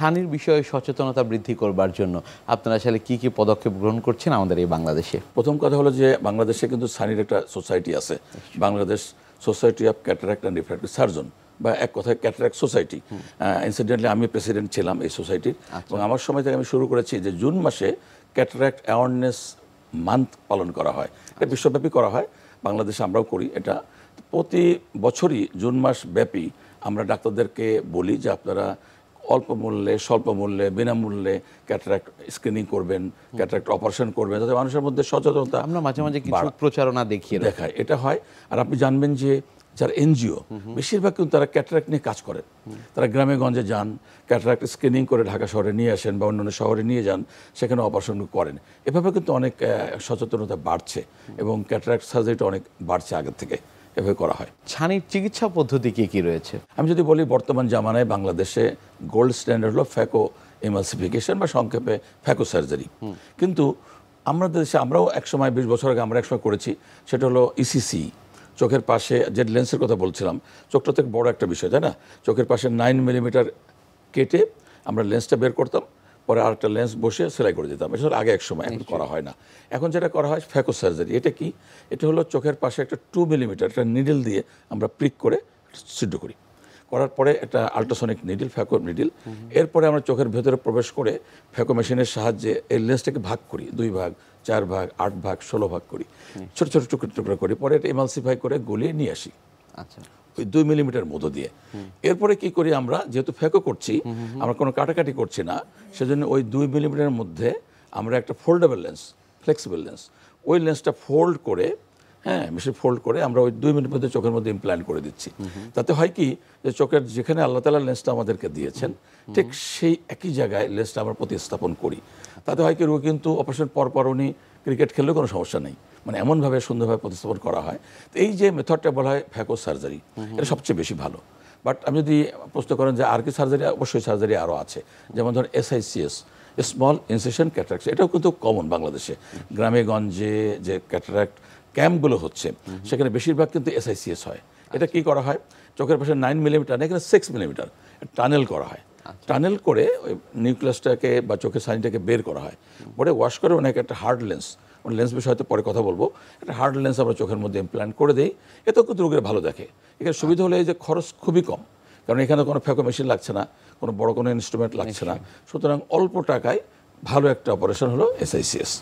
ছানির বিষয়ে সচেতনতা বৃদ্ধি করবার জন্য আপনারা আসলে কি কি পদক্ষেপ গ্রহণ করছেন আমাদের এই বাংলাদেশে? প্রথম কথা হলো যে বাংলাদেশে কিন্তু ছানির একটা সোসাইটি আছে, Bangladesh society of cataract and refractive surgeon, বা এক কথায় ক্যাটারাক্ট সোসাইটি। ইনসিডেন্টলি আমি প্রেসিডেন্ট ছিলাম এই সোসাইটির, এবং আমার সময় থেকে আমি শুরু করেছি যে জুন মাসে ক্যাটারাক্ট অ্যাওয়ারনেস মান্থ পালন করা হয়। এটা বিশ্বব্যাপী করা হয়, বাংলাদেশে আমরাও করি এটা। প্রতি বছরই জুন মাস ব্যাপী আমরা ডাক্তারদেরকে বলি যে আপনারা অল্প মূল্যে, স্বল্প মূল্যে, বিনামূল্যে ক্যাটারাক্ট স্ক্রিনিং করবেন, ক্যাটারাক্ট অপারেশন করবেন, যাতে মানুষের মধ্যে সচেতনতা আমরা মাঝে মাঝে কিছু প্রচারণা দেখায়, এটা হয়। আর আপনি জানবেন যে যারা এনজিও বেশিরভাগ কিন্তু তারা ক্যাটারাক্ট নিয়ে কাজ করেন। তারা গ্রামে গঞ্জে যান, ক্যাটারাক্ট স্ক্রিনিং করে ঢাকা শহরে নিয়ে আসেন বা অন্যান্য শহরে নিয়ে যান, সেখানে অপারেশন করেন। এভাবে কিন্তু অনেক সচেতনতা বাড়ছে এবং ক্যাটারাক্ট সার্জারিটা অনেক বাড়ছে আগের থেকে, এভাবে করা হয়। ছানির চিকিৎসা পদ্ধতি কি কি রয়েছে? আমি যদি বলি, বর্তমান জামানায় বাংলাদেশে গোল্ড স্ট্যান্ডার্ড হলো ফ্যাকো এমালসিফিকেশন বা সংক্ষেপে ফ্যাকো সার্জারি। কিন্তু আমাদের দেশে আমরাও একসময় 20 বছর আগে আমরা একসময় করেছি, সেটা হলো ইসিসি। চোখের পাশে যে লেন্সের কথা বলছিলাম, চোখটা থেকে বড় একটা বিষয়, তাই না? চোখের পাশে 9 মিলিমিটার কেটে আমরা লেন্সটা বের করতাম, পরে আরেকটা লেন্স বসে সেলাই করে দিতাম। এটা আগে এক সময়, এখন করা হয় না। এখন যেটা করা হয় ফ্যাকো সার্জারি। এটা কি? এটা হলো চোখের পাশে একটা 2 মিলিমিটার একটা নিডল দিয়ে আমরা প্রিক করে সিদ্ধ করি। করার পরে একটা আল্ট্রাসনিক নিডল, ফ্যাকো নিডল, এরপরে আমরা চোখের ভেতরে প্রবেশ করে ফ্যাকো মেশিনের সাহায্যে এই লেন্সটাকে ভাগ করি, 2 ভাগ, 4 ভাগ, 8 ভাগ, 16 ভাগ করি, ছোট ছোট টুকরো টুকরো করি, পরে এটা এমালসিফাই করে গলিয়ে নিয়ে আসি। আচ্ছা, ওই 2 মিলিমিটার মতো দিয়ে। এরপরে কি করি আমরা, যেহেতু ফ্যাকো করছি, আমরা কোনো কাটাকাটি করছি না, সেজন্য ওই 2 মিলিমিটারের মধ্যে আমরা একটা ফোল্ডেবল লেন্স, ফ্লেক্সিবল লেন্স, ওই লেন্সটা ফোল্ড করে, মেশিন ফোল্ড করে আমরা ওই 2 মিনিটের মধ্যে চোখের মধ্যে ইমপ্ল্যান্ট করে দিচ্ছি। তাতে হয় কি, যে চোখের যেখানে আল্লাহ তাআলা লেন্সটা আমাদেরকে দিয়েছেন, ঠিক সেই একই জায়গায় লেন্সটা আমরা প্রতিস্থাপন করি। তাতে হয় কি, রোগী কিন্তু অপারেশন পর উনি ক্রিকেট খেললেও কোনো সমস্যা নেই, মানে এমনভাবে সুন্দরভাবে প্রতিস্থাপন করা হয়। তো এই যে মেথডটা বলা হয় ফ্যাকো সার্জারি, এটা সবচেয়ে বেশি ভালো। বাট আমি যদি প্রশ্ন করেন যে আর কি সার্জারি, অবশ্যই সার্জারি আরও আছে। যেমন ধরুন SICS, স্মল ইনসিশন ক্যাটারাক্ট, এটাও কিন্তু কমন বাংলাদেশে। গ্রামে গঞ্জে যে ক্যাটারাক্ট ক্যাম্পগুলো হচ্ছে, সেখানে বেশিরভাগ কিন্তু SICS হয়। এটা কি করা হয়, চোখের পাশে 9 মিলিমিটার, এখানে 6 মিলিমিটার টানেল করা হয়। টানেল করে ওই নিউক্লিয়াসটাকে বা চোখের সাইনটাকে বের করা হয়, পরে ওয়াশ করে অনেক একটা হার্ড লেন্স, লেন্স বিষয়ে হয়তো পরে কথা বলবো, একটা হার্ড লেন্স আমরা চোখের মধ্যে ইমপ্ল্যান্ট করে দিই। এতেও কিন্তু রোগীরা ভালো দেখে। এখানে সুবিধা হলো এই যে খরচ খুবই কম, কারণ এখানে কোনো ফ্যাকো মেশিন লাগছে না, কোনো বড় কোনো ইনস্ট্রুমেন্ট লাগছে না। সুতরাং অল্প টাকায় ভালো একটা অপারেশন হলো SICS।